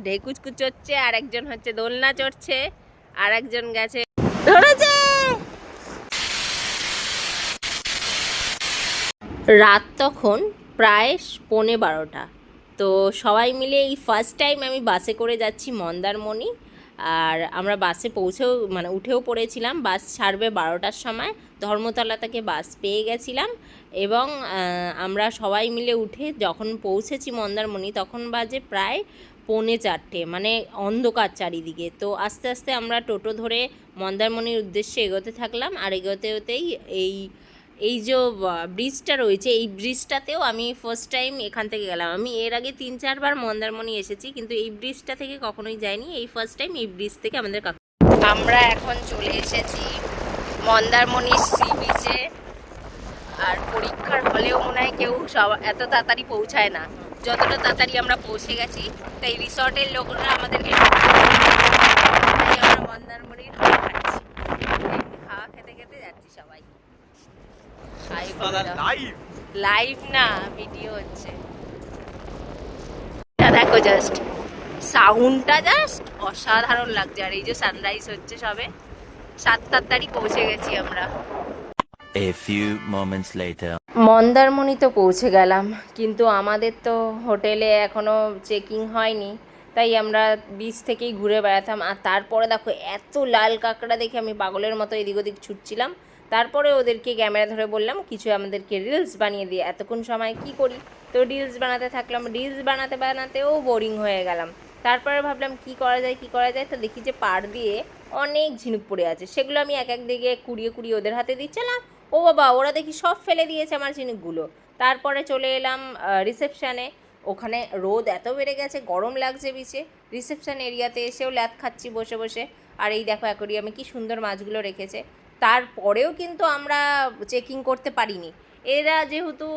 ঢেকুচকুচ হচ্ছে, আর একজন হচ্ছে দোলনা চড়ছে, আর একজন গেছে ধরেছে। রাত তখন প্রায় 11:15। তো সবাই মিলে এই ফার্স্ট টাইম আমি বাসে করে যাচ্ছি মন্দারমণি। আর আমরা বাসে পৌঁছেও মানে উঠেও পড়েছিলাম, বাস ছাড়বে 12টার সময়। ধর্মতলা থেকে বাস পেয়ে গেছিলাম এবং আমরা সবাই মিলে উঠে যখন পৌঁছেছি মন্দারমণি তখন বাজে প্রায় 3:45, মানে অন্ধকার চারিদিকে। তো আস্তে আস্তে আমরা টোটো ধরে মন্দারমণির উদ্দেশ্যে এগোতে থাকলাম। আর এগোতে এগোতেই এই যে ব্রিজটা রয়েছে, এই ব্রিজটাতেও আমি ফার্স্ট টাইম এখান থেকে গেলাম। আমি এর আগে 3-4বার মন্দারমণি এসেছি, কিন্তু এই ব্রিজটা থেকে কখনোই যাইনি। এই ফার্স্ট টাইম এই ব্রিজ থেকে আমাদের আমরা এখন চলে এসেছি মন্দারমণি সি বিচে। আর পরীক্ষার হলেও মনে হয় কেউ এত তাড়াতাড়ি পৌঁছায় না যতটা তাড়াতাড়ি আমরা পৌঁছে গেছি। তাই রিসর্টের লোকরা আমাদেরকে আমরা মন্দারমণির হাওয়া খাচ্ছি, হাওয়া খেতে খেতে যাচ্ছি সবাই। লাইভ না, ভিডিও হচ্ছে। দেখো জাস্ট সাউন্ডটা জাস্ট অসাধারণ লাগছে। আর এই যে সানরাইজ হচ্ছে সবে। 7 তাড়াতাড়ি পৌঁছে গেছি আমরা। A few moments later. Mandarmani তো পৌঁছে গেলাম, কিন্তু আমাদের তো হোটেলে এখনো চেকিং হয়নি, তাই আমরা বিচ থেকেই ঘুরে বেড়াতাম। আর তারপরে দেখো এত লাল কাঁকড়া দেখে আমি পাগলের মতো এদিক ওদিক ছুটছিলাম। তারপরে ওদেরকে ক্যামেরা ধরে বললাম কিছু আমাদেরকে রিলস বানিয়ে দিয়ে। এতক্ষণ সময় কি করি, তো রিলস বানাতে থাকলাম। রিলস বানাতে বানাতেও বোরিং হয়ে গেলাম। তারপরে ভাবলাম কি করা যায়, তো দেখি যে পাড় দিয়ে অনেক ঝিনুক পড়ে আছে। সেগুলো আমি এক এক দিকে কুড়িয়ে কুড়িয়ে ওদের হাতে দিচ্ছিলাম। ও বাবা, ওরা দেখি সব ফেলে দিয়েছে আমার ঝিনুকগুলো। তারপরে চলে এলাম রিসেপশানে। ওখানে রোদ এত বেড়ে গেছে, গরম লাগছে বিচে। রিসেপশান এরিয়াতে এসেও ল্যাদ খাচ্ছি বসে বসে। আর এই দেখো অ্যাকোরিয়ামে কি সুন্দর মাছগুলো রেখেছে। তারপরেও কিন্তু আমরা চেকিং করতে পারিনি। এরা যেহেতু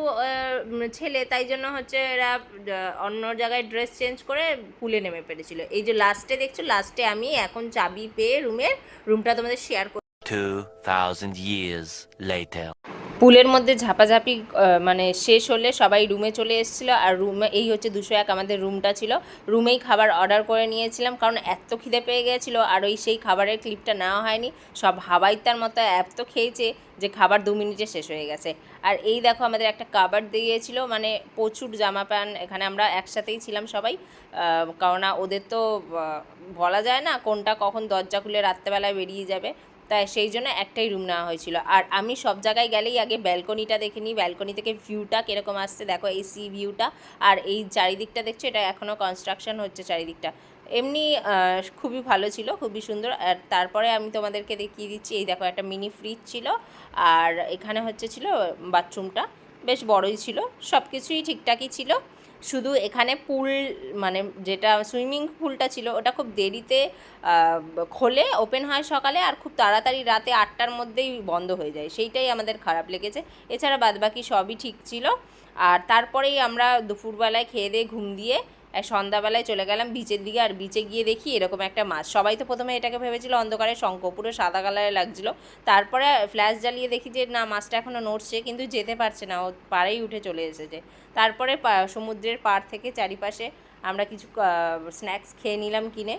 ছেলে, তাই জন্য হচ্ছে এরা অন্য জায়গায় ড্রেস চেঞ্জ করে পুলে নেমে পেরেছিল। এই যে লাস্টে দেখছো, লাস্টে আমি এখন চাবি পেয়ে রুমটা তোমাদের শেয়ার 2000 years later. পুলের মধ্যে ঝাপাঝাপি মানে শেষ হলে সবাই রুমে চলে এসেছিলো। আর রুমে এই হচ্ছে 201 আমাদের রুমটা ছিল। রুমেই খাবার অর্ডার করে নিয়েছিলাম, কারণ এত খিদে পেয়ে গেছিলো। আর ওই সেই খাবারের ক্লিপটা নেওয়া হয়নি। সব হাওয়াইতার মতো এত খেয়েছে যে খাবার 2 মিনিটে শেষ হয়ে গেছে। আর এই দেখো আমাদের একটা কাবার্ড দিয়েছিল, মানে প্রচুর জামা প্যান্ট। এখানে আমরা একসাথেই ছিলাম সবাই, কারণ ওদের তো বলা যায় না কোনটা কখন দরজা খুলে রাত্রেবেলায় বেরিয়ে যাবে, তাই সেই জন্য একটাই রুম নেওয়া হয়েছিল। আর আমি সব জায়গায় গেলেই আগে ব্যালকনিটা দেখে নিই, ব্যালকনি থেকে ভিউটা কীরকম আসছে। দেখো এই সি ভিউটা। আর এই চারিদিকটা দেখছো, এটা এখনও কনস্ট্রাকশন হচ্ছে চারিদিকটা। এমনি খুবই ভালো ছিল, খুবই সুন্দর। আর তারপরে আমি তোমাদেরকে দেখিয়ে দিচ্ছি, এই দেখো একটা মিনি ফ্রিজ ছিল। আর এখানে হচ্ছে ছিল বাথরুমটা, বেশ বড়ই ছিল। সব কিছুই ঠিকঠাকই ছিল। শুধু এখানে পুল, মানে যেটা সুইমিং পুলটা ছিল ওটা খুব দেরিতে খোলে, ওপেন হয় সকালে, আর খুব তাড়াতাড়ি রাতে 8টার মধ্যেই বন্ধ হয়ে যায়। সেইটাই আমাদের খারাপ লেগেছে। এছাড়া বাদবাকি সবই ঠিক ছিল। আর তারপরেই আমরা দুপুরবেলায় খেয়ে দিয়ে ঘুম দিয়ে সন্ধ্যাবেলায় চলে গেলাম বিচের দিকে। আর বিচে গিয়ে দেখি এরকম একটা মাছ। সবাই তো প্রথমে এটাকে ভেবেছিল অন্ধকারে শঙ্খ, পুরো সাদা কালারে লাগছিলো। তারপরে ফ্ল্যাশ জ্বালিয়ে দেখি যে না, মাছটা এখনও নড়ছে, কিন্তু যেতে পারছে না, ও পাড়েই উঠে চলে এসেছে। তারপরে সমুদ্রের পাড় থেকে চারিপাশে আমরা কিছু স্ন্যাক্স খেয়ে নিলাম কিনে।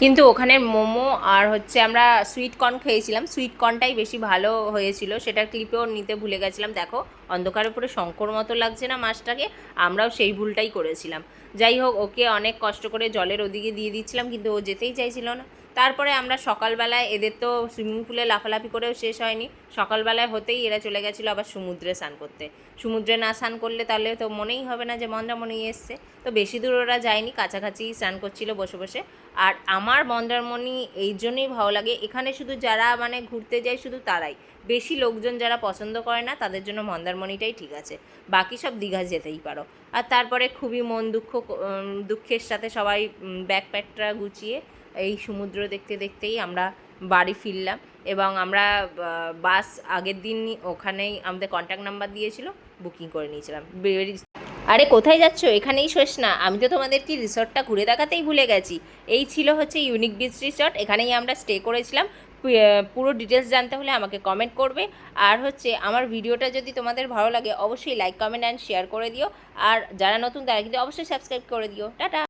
কিন্তু ওখানে মোমো আর হচ্ছে আমরা সুইট কর্ন খেয়েছিলাম। সুইট কর্নটাই বেশি ভালো হয়েছিল, সেটার ক্লিপেও নিতে ভুলে গেছিলাম। দেখো অন্ধকারের উপরে শঙ্কর মতো লাগছে না মাছটাকে, আমরাও সেই ভুলটাই করেছিলাম। যাই হোক, ওকে অনেক কষ্ট করে জলের ওদিকে দিয়ে দিচ্ছিলাম, কিন্তু ও যেতেই চাইছিল না। তারপরে আমরা সকালবেলায়, এদের তো সুইমিং পুলে লাফালাফি করেও শেষ হয়নি, সকালবেলায় হতেই এরা চলে গেছিলো আবার সমুদ্রে স্নান করতে। সমুদ্রে না স্নান করলে তাহলে তো মনেই হবে না যে মন্দারমণি এসছে। তো বেশি দূর ওরা যায়নি, কাছাকাছি স্নান করছিল বসে বসে। আর আমার মন্দারমণি এই জন্যই ভালো লাগে, এখানে শুধু যারা মানে ঘুরতে যায় শুধু তারাই, বেশি লোকজন যারা পছন্দ করে না তাদের জন্য মন্দারমণিটাই ঠিক আছে। বাকি সব দীঘা যেতেই পারো। আর তারপরে খুবই দুঃখের সাথে সবাই ব্যাকপ্যাকটা গুছিয়ে এই সমুদ্র দেখতে দেখতেই আমরা বাড়ি ফিরলাম। এবং আমরা বাস আগের দিন ওখানেই আমাদের কন্ট্যাক্ট নাম্বার দিয়েছিল, বুকিং করে নিয়েছিলাম। আরে কোথায় যাচ্ছ, এখানেই শেষ না, আমি তো তোমাদেরকে রিসর্টটা ঘুরে দেখাতেই ভুলে গেছি। এই ছিল হচ্ছে ইউনিক বিচ রিসর্ট, এখানেই আমরা স্টে করেছিলাম। পুরো ডিটেলস জানতে হলে আমাকে কমেন্ট করবে। আর হচ্ছে আমার ভিডিওটা যদি তোমাদের ভালো লাগে অবশ্যই লাইক, কমেন্ট অ্যান্ড শেয়ার করে দিও। আর যারা নতুন তারা কিন্তু অবশ্যই সাবস্ক্রাইব করে দিও। টাটা।